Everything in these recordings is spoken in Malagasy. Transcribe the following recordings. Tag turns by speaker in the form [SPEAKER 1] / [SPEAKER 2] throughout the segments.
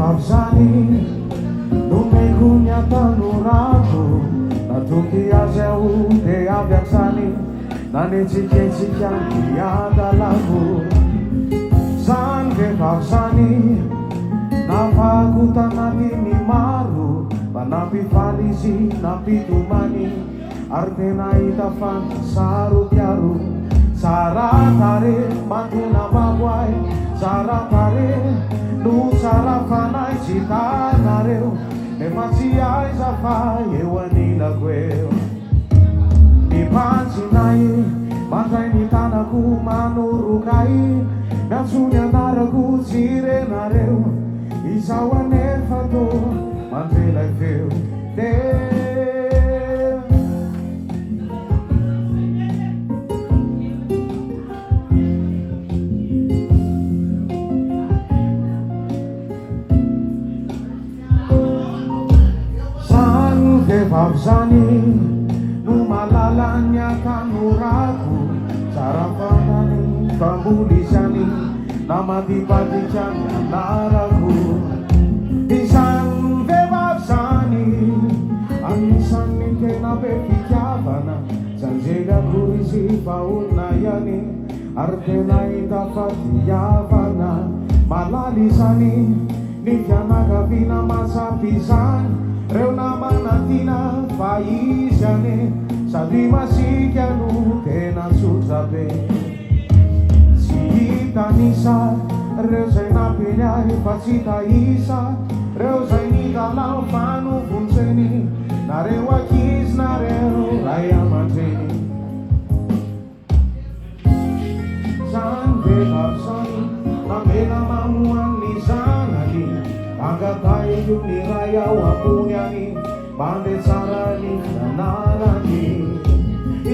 [SPEAKER 1] vavzany nomeko ny atanorako natoky azy aho de avy atrany nanetsiketsika ny andalako zany vehivavy nafako tanatiny maro mba nampifaly izy nampitomany ary tena hita fa saro piaro tsara tare mantona maboay tsara tare no tsara fanay tsy tanareo nefa tsy aiza fa eo anilako eo nipantsynay mandray ny tanako manorokay miantsony anarako tsy renareo izao anefa tô mandrelay feo de vehivavy zany no malala ny atanorako tsara fantany famboly zany na mandipatitra ny anarako izany vehivavy zany anisan'ny tena be fitiavana zanjegako izy faolona ihany ary tena hita fa tiavana malaly zany ny fianakaviana matsapy zany reo namana tina fa izy ane sady masika no tena tsotra be tsy hitanisa reo zay nampeny fa tsy tahisa reo zay nitalao fa novontseny nareo akizy nareo ray aman-dreny zany vehivavy zany namena mamoan'ny zanany angatay io ny ray ao ambony any mande tsara ny nanarany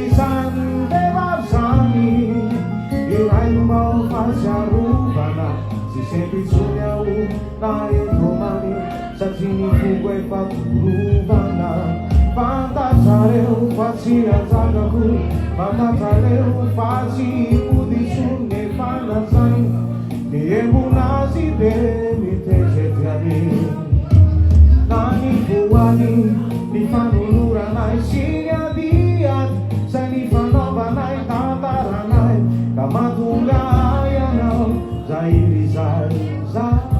[SPEAKER 1] izany vehivavy zany io ray lombao fasiarovana tsy sempitsony ao na entomany satria ny fongo efa torovana fantatrareo fa tsy anjakako fantatrareo fa tsy poditsony nefa nazany ny embonazy be mitezezany nany voany ny fanoloranay sy ny adiady zay ny fanaovanay tantaranay ka mahatonga ay anao zay rizay za